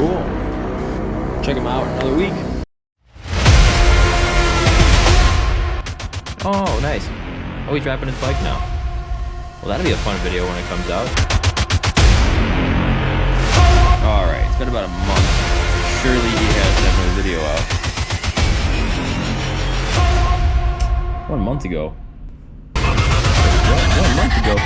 Cool. Check them out another week. Oh, nice. Oh, he's wrapping his bike now. Well, that'll be a fun video when it comes out. Alright, it's been about a month. Surely he has another video out. 1 month ago. One month ago.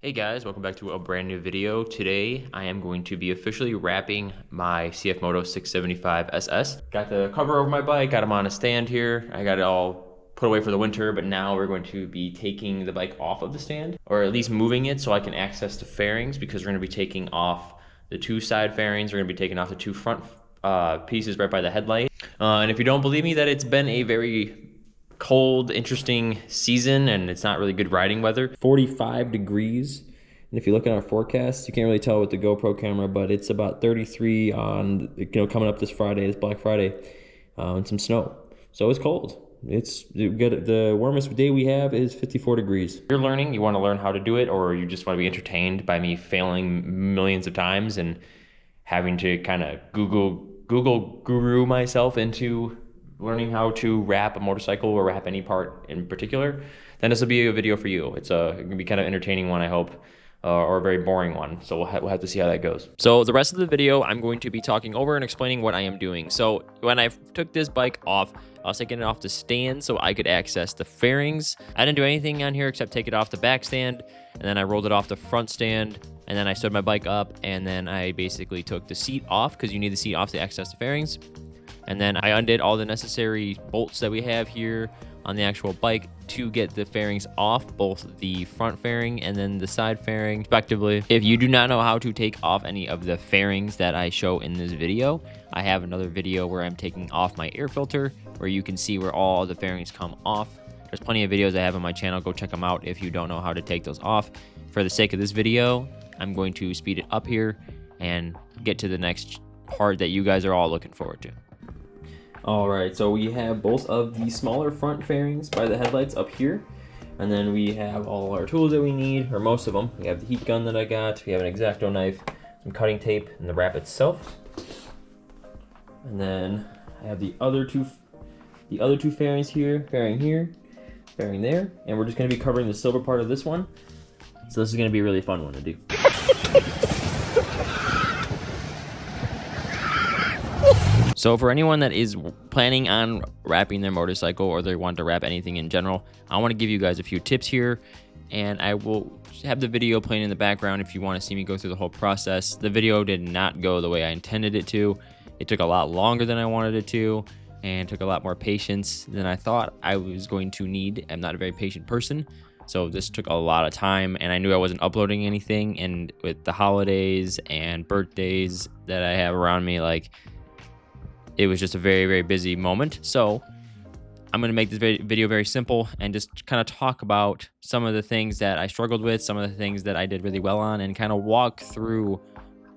Hey guys, welcome back to a brand new video. Today I am going to be officially wrapping my CFMOTO 675 SS. Got the cover over my bike, got him on a stand here. I got it all put away for the winter, but now we're going to be taking the bike off of the stand, or at least moving it so I can access the fairings, because we're going to be taking off the 2 side fairings. We're going to be taking off the 2 front pieces right by the headlight. And if you don't believe me that it's been a very cold, interesting season and it's not really good riding weather. 45 degrees. And if you look at our forecast, you can't really tell with the GoPro camera, but it's about 33 on, coming up this Friday, this Black Friday, and some snow. So it's cold. The warmest day we have is 54 degrees. If you're learning, you want to learn how to do it, or you just want to be entertained by me failing millions of times and having to kind of Google guru myself into learning how to wrap a motorcycle or wrap any part in particular, then this will be a video for you. It's going to be kind of entertaining one, I hope, or a very boring one. So we'll have to see how that goes. So the rest of the video, I'm going to be talking over and explaining what I am doing. So when I took this bike off, I was taking it off the stand so I could access the fairings. I didn't do anything on here except take it off the back stand, and then I rolled it off the front stand, and then I stood my bike up, and then I basically took the seat off, because you need the seat off to access the fairings. And then I undid all the necessary bolts that we have here on the actual bike to get the fairings off, both the front fairing and then the side fairing, respectively. If you do not know how to take off any of the fairings that I show in this video, I have another video where I'm taking off my air filter, where you can see where all the fairings come off. There's plenty of videos I have on my channel. Go check them out if you don't know how to take those off. For the sake of this video, I'm going to speed it up here and get to the next part that you guys are all looking forward to. Alright, so we have both of the smaller front fairings by the headlights up here, and then we have all our tools that we need, or most of them. We have the heat gun that I got, we have an X-Acto knife, some cutting tape, and the wrap itself. And then I have the other two fairings here, fairing there, and we're just going to be covering the silver part of this one. So this is going to be a really fun one to do. So for anyone that is planning on wrapping their motorcycle, or they want to wrap anything in general, I want to give you guys a few tips here, and I will have the video playing in the background if you want to see me go through the whole process. The video did not go the way I intended it to. It took a lot longer than I wanted it to, and took a lot more patience than I thought I was going to need. I'm not a very patient person, so this took a lot of time, and I knew I wasn't uploading anything, and with the holidays and birthdays that I have around me, like, it was just a very, very busy moment. So I'm going to make this video very simple and just kind of talk about some of the things that I struggled with, some of the things that I did really well on, and kind of walk through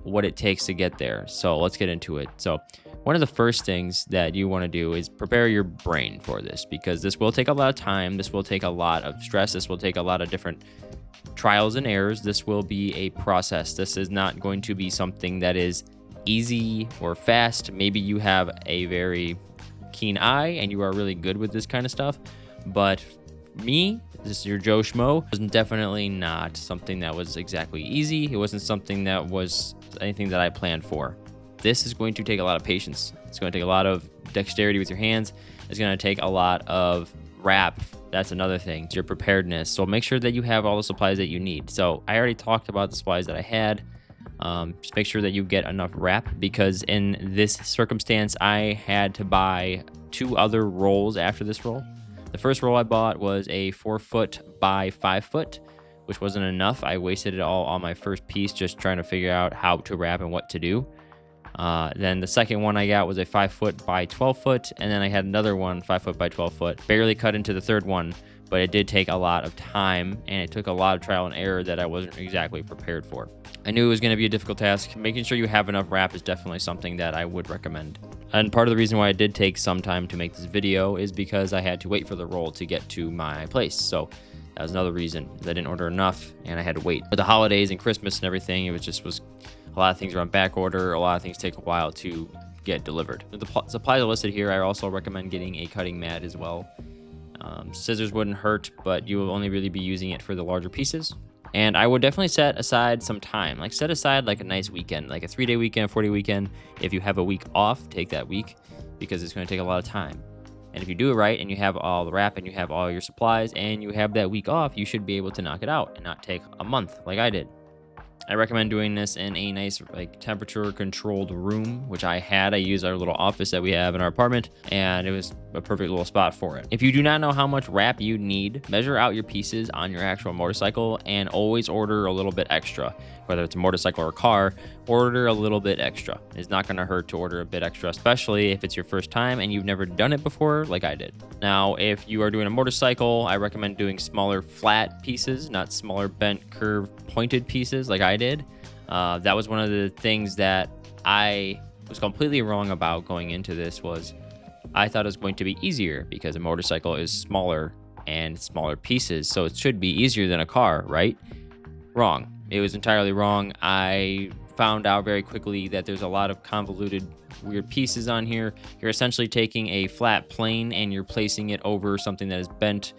what it takes to get there. So let's get into it. So one of the first things that you want to do is prepare your brain for this, because this will take a lot of time. This will take a lot of stress. This will take a lot of different trials and errors. This will be a process. This is not going to be something that is easy or fast. Maybe you have a very keen eye and you are really good with this kind of stuff, but me, this is your Joe Schmo, was definitely not something that was exactly easy. It wasn't something that was anything that I planned for. This is going to take a lot of patience. It's going to take a lot of dexterity with your hands. It's going to take a lot of wrap. That's another thing. It's your preparedness. So make sure that you have all the supplies that you need. So I already talked about the supplies that I had. Just make sure that you get enough wrap, because in this circumstance, I had to buy 2 other rolls after this roll. The first roll I bought was a 4-foot by 5-foot, which wasn't enough. I wasted it all on my first piece just trying to figure out how to wrap and what to do. Then the second one I got was a 5-foot by 12-foot, and then I had another one 5-foot by 12-foot. Barely cut into the third one, but it did take a lot of time, and it took a lot of trial and error that I wasn't exactly prepared for. I knew it was going to be a difficult task. Making sure you have enough wrap is definitely something that I would recommend. And part of the reason why I did take some time to make this video is because I had to wait for the roll to get to my place. So that was another reason. I didn't order enough and I had to wait. With the holidays and Christmas and everything, it was a lot of things are on back order. A lot of things take a while to get delivered. The supplies are listed here. I also recommend getting a cutting mat as well. Scissors wouldn't hurt, but you will only really be using it for the larger pieces. And I would definitely set aside some time, like set aside like a nice weekend, like a 3-day weekend, 4-day weekend. If you have a week off, take that week because it's going to take a lot of time. And if you do it right and you have all the wrap and you have all your supplies and you have that week off, you should be able to knock it out and not take a month like I did. I recommend doing this in a nice like temperature controlled room, which I use our little office that we have in our apartment, and it was a perfect little spot for it. If you do not know how much wrap you need, measure out your pieces on your actual motorcycle and always order a little bit extra. Whether it's a motorcycle or a car, order a little bit extra. It's not going to hurt to order a bit extra, especially if it's your first time and you've never done it before like I did. Now, if you are doing a motorcycle, I recommend doing smaller flat pieces, not smaller bent, curved, pointed pieces like I did. That was one of the things that I was completely wrong about going into this. Was I thought it was going to be easier because a motorcycle is smaller and smaller pieces, so it should be easier than a car, right? Wrong. It was entirely wrong. I found out very quickly that there's a lot of convoluted, weird pieces on here. You're essentially taking a flat plane and you're placing it over something that is bent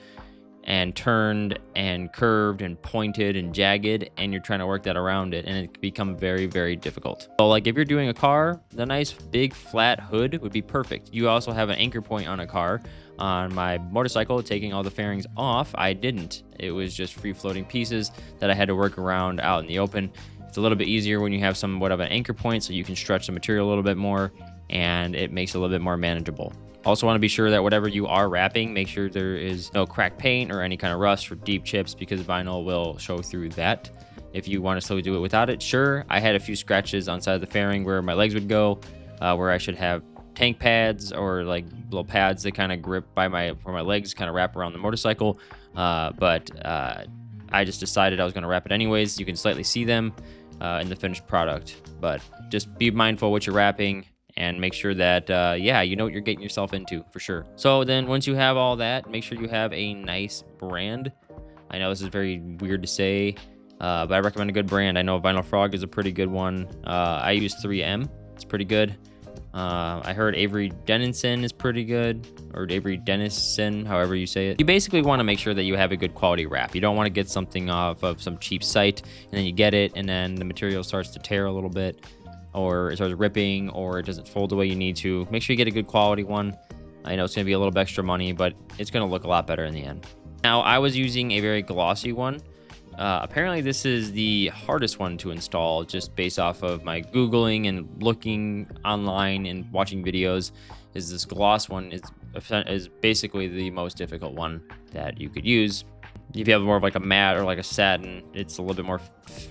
and turned and curved and pointed and jagged, and you're trying to work that around it, and it can become very, very difficult. So like if you're doing a car, the nice big flat hood would be perfect. You also have an anchor point on a car. On my motorcycle, taking all the fairings off, I didn't. It was just free floating pieces that I had to work around out in the open. It's a little bit easier when you have somewhat of an anchor point, so you can stretch the material a little bit more, and it makes it a little bit more manageable. Also want to be sure that whatever you are wrapping, make sure there is no cracked paint or any kind of rust or deep chips, because vinyl will show through that. If you want to still do it without it, sure. I had a few scratches on side of the fairing where my legs would go, where I should have tank pads or like little pads that kind of grip by where my legs kind of wrap around the motorcycle. But I just decided I was going to wrap it anyways. You can slightly see them in the finished product, but just be mindful what you're wrapping and make sure that, yeah, you know what you're getting yourself into for sure. So then once you have all that, make sure you have a nice brand. I know this is very weird to say, but I recommend a good brand. I know Vinyl Frog is a pretty good one. I use 3M. It's pretty good. I heard Avery Dennison is pretty good, or Avery Dennison, however you say it. You basically want to make sure that you have a good quality wrap. You don't want to get something off of some cheap site and then you get it and then the material starts to tear a little bit, or it starts ripping, or it doesn't fold the way you need to. Make sure you get a good quality one. I know it's going to be a little bit extra money, but it's going to look a lot better in the end. Now, I was using a very glossy one. Apparently this is the hardest one to install, just based off of my Googling and looking online and watching videos. Is this gloss one is basically the most difficult one that you could use. If you have more of like a matte or like a satin, it's a little bit more,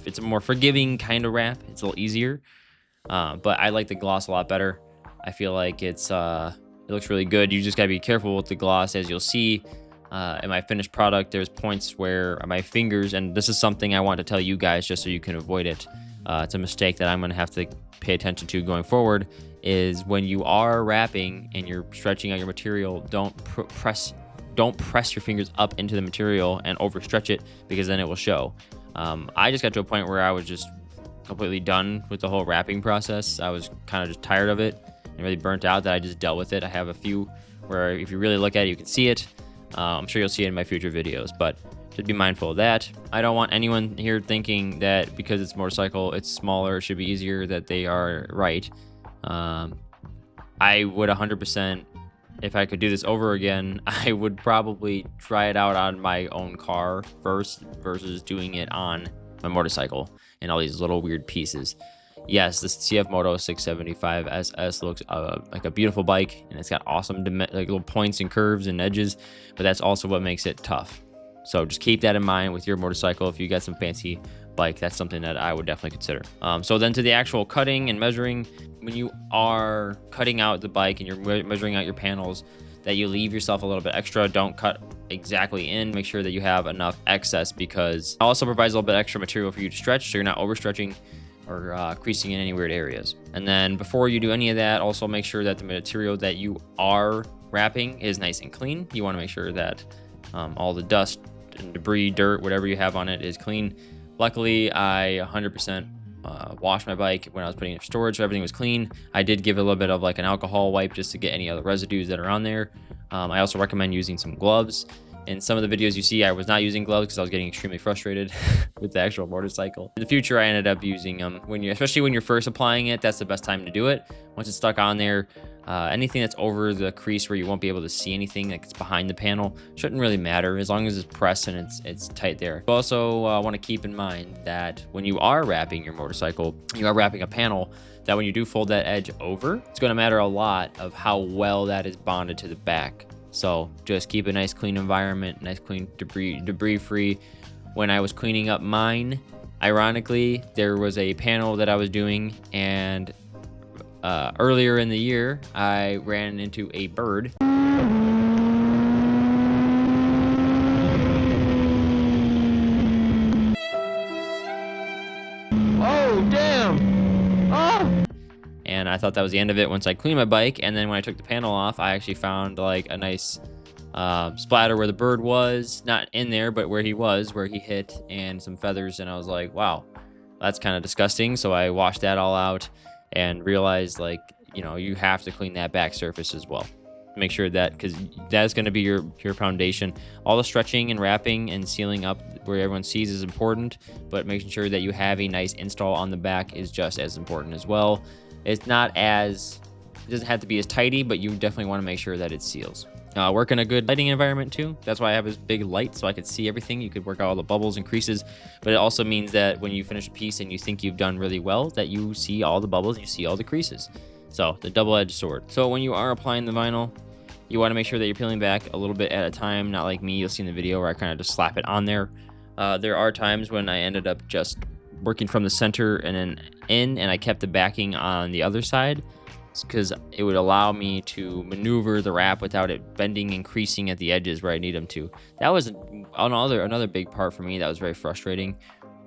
it's a more forgiving kind of wrap. It's a little easier, but I like the gloss a lot better. I feel like it looks really good. You just gotta be careful with the gloss. As you'll see in my finished product, there's points where my fingers, and this is something I want to tell you guys just so you can avoid it. It's a mistake that I'm going to have to pay attention to going forward, is when you are wrapping and you're stretching out your material, don't press your fingers up into the material and overstretch it, because then it will show. I just got to a point where I was just completely done with the whole wrapping process. I was kind of just tired of it and really burnt out that I just dealt with it. I have a few where if you really look at it, you can see it. I'm sure you'll see it in my future videos, but just be mindful of that. I don't want anyone here thinking that because it's a motorcycle, it's smaller, it should be easier, that they are right. I would 100%, if I could do this over again, I would probably try it out on my own car first versus doing it on my motorcycle and all these little weird pieces. Yes, this CFMOTO 675 SS looks like a beautiful bike, and it's got awesome like little points and curves and edges, but that's also what makes it tough. So just keep that in mind with your motorcycle. If you got some fancy bike, that's something that I would definitely consider. So then to the actual cutting and measuring, when you are cutting out the bike and you're measuring out your panels, that you leave yourself a little bit extra. Don't cut exactly in. Make sure that you have enough excess, because it also provides a little bit extra material for you to stretch, so you're not overstretching. or creasing in any weird areas. And then before you do any of that, also make sure that the material that you are wrapping is nice and clean. You want to make sure that all the dust and debris, dirt, whatever you have on it is clean. Luckily, I 100% washed my bike when I was putting it in storage, so everything was clean. I did give it a little bit of like an alcohol wipe just to get any other residues that are on there. I also recommend using some gloves. In some of the videos you see, I was not using gloves because I was getting extremely frustrated with the actual motorcycle. In the future, I ended up using them especially when you're first applying it. That's the best time to do it. Once it's stuck on there, anything that's over the crease where you won't be able to see anything that's behind the panel shouldn't really matter as long as it's pressed and it's tight there. You also want to keep in mind that when you are wrapping your motorcycle, you are wrapping a panel, that when you do fold that edge over, it's going to matter a lot of how well that is bonded to the back. So just keep a nice clean environment, nice clean debris free. When I was cleaning up mine, ironically, there was a panel that I was doing, and earlier in the year, I ran into a bird. Oh, damn! Oh! And I thought that was the end of it once I cleaned my bike. And then when I took the panel off, I actually found like a nice splatter where the bird was, not in there, but where he hit, and some feathers. And I was like, wow, that's kind of disgusting. So I washed that all out and realized, like, you know, you have to clean that back surface as well. Make sure that, because that's going to be your foundation. All the stretching and wrapping and sealing up where everyone sees is important, but making sure that you have a nice install on the back is just as important as well. It doesn't have to be as tidy, but you definitely want to make sure that it seals. Work in a good lighting environment too. That's why I have this big light, so I could see everything. You could work out all the bubbles and creases, but it also means that when you finish a piece and you think you've done really well, that you see all the bubbles, you see all the creases. So the double-edged sword. So when you are applying the vinyl, you want to make sure that you're peeling back a little bit at a time, not like me. You'll see in the video where I kind of just slap it on there. There are times when I ended up just working from the center and then in, and I kept the backing on the other side because it would allow me to maneuver the wrap without it bending and creasing at the edges where I need them to. That was another big part for me that was very frustrating,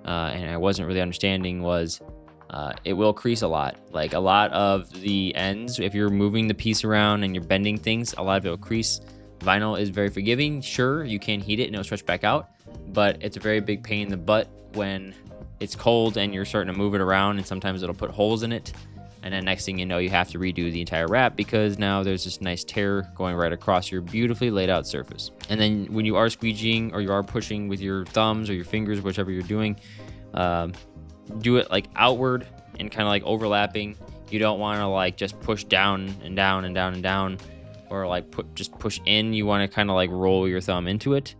and I wasn't really understanding was it will crease a lot. Like a lot of the ends, if you're moving the piece around and you're bending things, a lot of it will crease. Vinyl is very forgiving. Sure, you can heat it and it'll stretch back out, but it's a very big pain in the butt when it's cold and you're starting to move it around, and sometimes it'll put holes in it. And then next thing you know, you have to redo the entire wrap because now there's this nice tear going right across your beautifully laid out surface. And then when you are squeegeeing or you are pushing with your thumbs or your fingers, whichever you're doing, do it like outward and kind of like overlapping. You don't want to like just push down and down and down and down, or like just push in. You want to kind of like roll your thumb into it,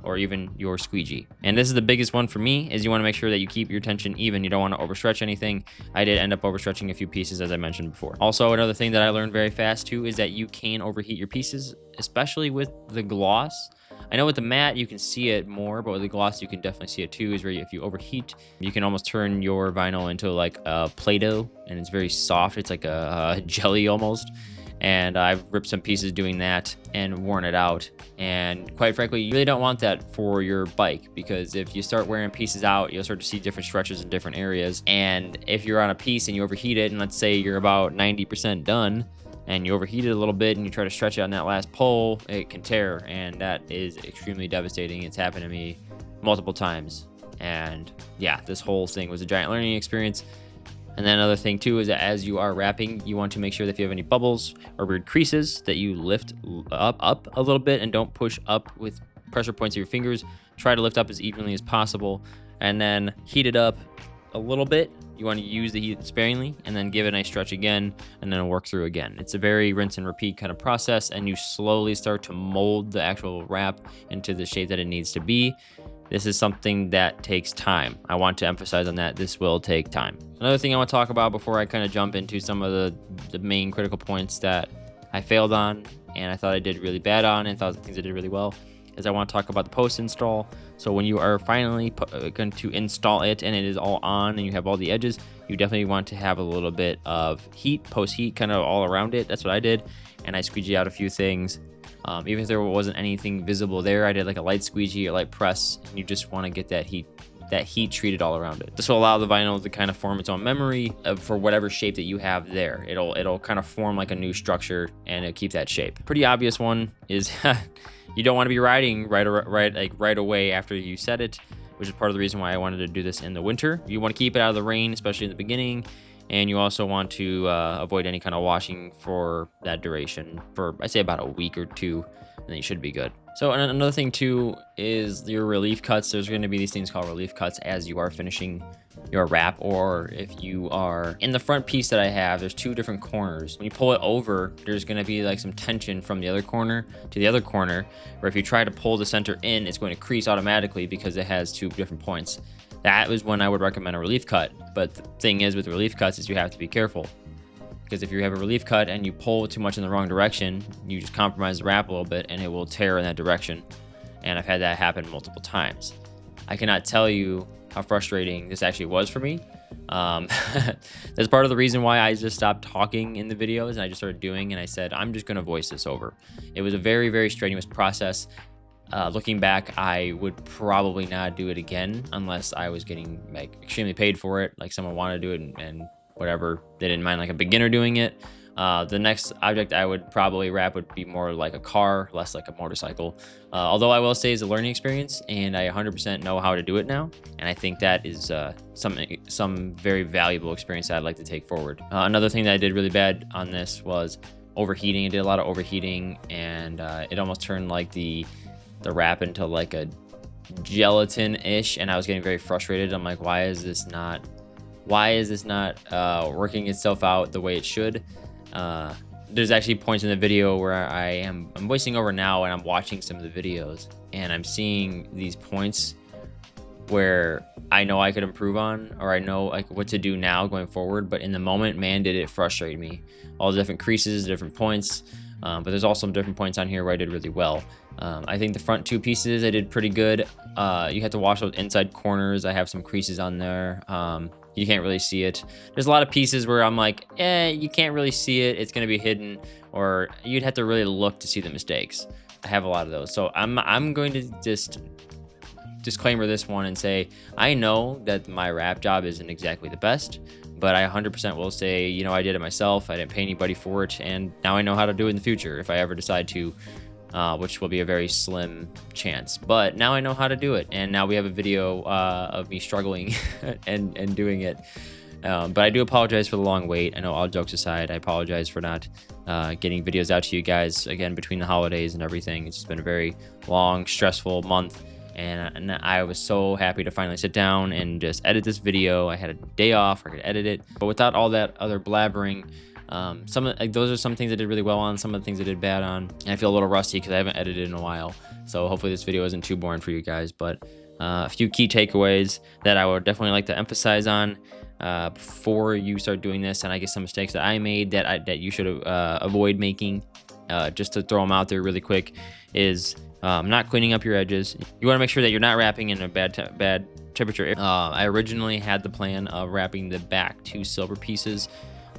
or even your squeegee. And this is the biggest one for me, is you want to make sure that you keep your tension even. You don't want to overstretch anything. I did end up overstretching a few pieces, as I mentioned before. Also, another thing that I learned very fast too is that you can overheat your pieces, especially with the gloss. I know with the matte you can see it more, but with the gloss you can definitely see it too, is where if you overheat, you can almost turn your vinyl into like a Play-Doh, and it's very soft. It's like a jelly almost. And I've ripped some pieces doing that and worn it out. And quite frankly, you really don't want that for your bike, because if you start wearing pieces out, you'll start to see different stretches in different areas. And if you're on a piece and you overheat it, and let's say you're about 90% done, and you overheat it a little bit and you try to stretch it on that last pole, it can tear, and that is extremely devastating. It's happened to me multiple times. And yeah, this whole thing was a giant learning experience. And then another thing too is that as you are wrapping, you want to make sure that if you have any bubbles or weird creases, that you lift up a little bit and don't push up with pressure points of your fingers. Try to lift up as evenly as possible, and then heat it up a little bit. You want to use the heat sparingly, and then give it a nice stretch again, and then work through again. It's a very rinse and repeat kind of process, and you slowly start to mold the actual wrap into the shape that it needs to be. This is something that takes time. I want to emphasize on that. This will take time. Another thing I want to talk about before I kind of jump into some of the main critical points that I failed on and I thought I did really bad on and thought the things I did really well, is I want to talk about the post install. So when you are finally going to install it and it is all on and you have all the edges, you definitely want to have a little bit of heat, post heat kind of all around it. That's what I did. And I squeegee out a few things. Even if there wasn't anything visible there, I did like a light squeegee or light press, and you just want to get that heat that heat treated all around it. This will allow the vinyl to kind of form its own memory for whatever shape that you have there. It'll kind of form like a new structure, and it'll keep that shape. Pretty obvious one is you don't want to be riding right away after you set it, which is part of the reason why I wanted to do this in the winter. You want to keep it out of the rain, especially in the beginning, and you also want to avoid any kind of washing for that duration for, I'd say, about a week or two, and then you should be good. So another thing too is your relief cuts. There's going to be these things called relief cuts as you are finishing your wrap, or if you are in the front piece that I have, there's two different corners. When you pull it over, there's going to be like some tension from the other corner to the other corner, where if you try to pull the center in, it's going to crease automatically because it has two different points. That was when I would recommend a relief cut. But the thing is with relief cuts is you have to be careful, because if you have a relief cut and you pull too much in the wrong direction, you just compromise the wrap a little bit and it will tear in that direction. And I've had that happen multiple times. I cannot tell you how frustrating this actually was for me. That's part of the reason why I just stopped talking in the videos and I just started doing, and I said, I'm just gonna voice this over. It was a very, very strenuous process. Looking back, I would probably not do it again unless I was getting like extremely paid for it, like someone wanted to do it and whatever, they didn't mind like a beginner doing it. The next object I would probably wrap would be more like a car, less like a motorcycle. Although I will say it's a learning experience, and I 100% know how to do it now. And I think that is some very valuable experience that I'd like to take forward. Another thing that I did really bad on this was overheating. I did a lot of overheating, and it almost turned like the wrap into like a gelatin-ish, and I was getting very frustrated. I'm like, why is this not working itself out the way it should? There's actually points in the video where I'm voicing over now, and I'm watching some of the videos, and I'm seeing these points where I know I could improve on, or I know like what to do now going forward. But in the moment, man, did it frustrate me. All the different creases, different points. But there's also some different points on here where I did really well. I think the front two pieces I did pretty good. You have to wash those inside corners. I have some creases on there. You can't really see it. There's a lot of pieces where I'm like, you can't really see it. It's gonna be hidden, or you'd have to really look to see the mistakes. I have a lot of those. So I'm going to just disclaimer this one and say, I know that my wrap job isn't exactly the best, but I 100% will say, you know, I did it myself. I didn't pay anybody for it, and now I know how to do it in the future if I ever decide to, which will be a very slim chance. But now I know how to do it, and now we have a video of me struggling and doing it. But I do apologize for the long wait. I know, all jokes aside, I apologize for not getting videos out to you guys again between the holidays and everything. It's just been a very long, stressful month. And I was so happy to finally sit down and just edit this video. I had a day off, I could edit it, but without all that other blabbering. Those are some things I did really well on, some of the things I did bad on, and I feel a little rusty because I haven't edited in a while. So hopefully this video isn't too boring for you guys, but a few key takeaways that I would definitely like to emphasize on before you start doing this, and I guess some mistakes that I made that you should avoid making, just to throw them out there really quick, is not cleaning up your edges. You want to make sure that you're not wrapping in a bad temperature. I originally had the plan of wrapping the back two silver pieces,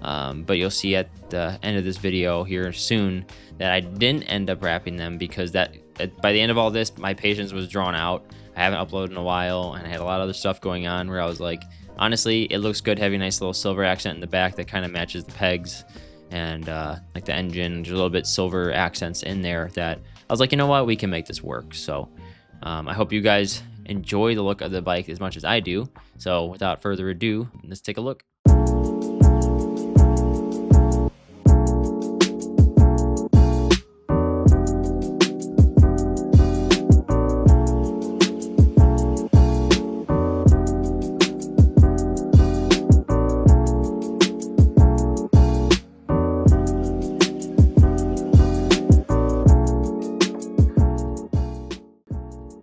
but you'll see at the end of this video here soon that I didn't end up wrapping them because by the end of all this, my patience was drawn out. I haven't uploaded in a while, and I had a lot of other stuff going on where I was like, honestly, it looks good having a nice little silver accent in the back that kind of matches the pegs and like the engine. There's a little bit silver accents in there that I was like, you know what, we can make this work. So I hope you guys enjoy the look of the bike as much as I do. So without further ado, let's take a look.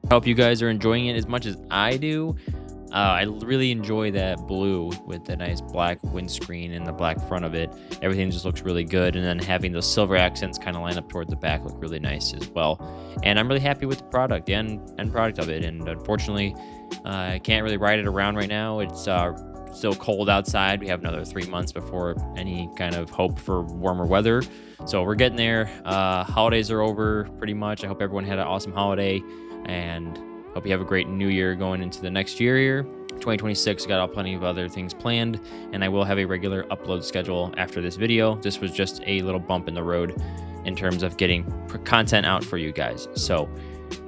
I hope you guys are enjoying it as much as I do. I really enjoy that blue with the nice black windscreen and the black front of it. Everything just looks really good, and then having those silver accents kind of line up toward the back look really nice as well. And I'm really happy with the product, the end product of it. And unfortunately, I can't really ride it around right now. It's still cold outside. We have another 3 months before any kind of hope for warmer weather. So we're getting there. Holidays are over pretty much. I hope everyone had an awesome holiday, and hope Hope you have a great new year going into the next year here. 2026, got plenty of other things planned, and I will have a regular upload schedule after this video. This was just a little bump in the road in terms of getting content out for you guys. So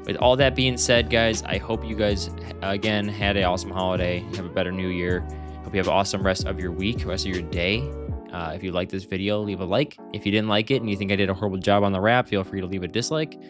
with all that being said, guys, I hope you guys again had an awesome holiday. Have a better new year. Hope you have an awesome rest of your week, rest of your day. If you liked this video, leave a like. If you didn't like it and you think I did a horrible job on the wrap, feel free to leave a dislike.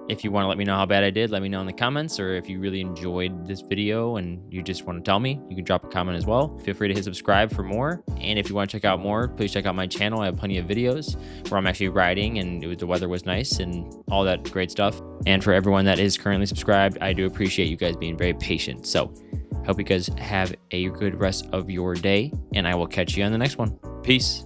If you want to let me know how bad I did, let me know in the comments. Or if you really enjoyed this video and you just want to tell me, you can drop a comment as well. Feel free to hit subscribe for more. And if you want to check out more, please check out my channel. I have plenty of videos where I'm actually riding and the weather was nice and all that great stuff. And for everyone that is currently subscribed, I do appreciate you guys being very patient. So hope you guys have a good rest of your day, and I will catch you on the next one. Peace.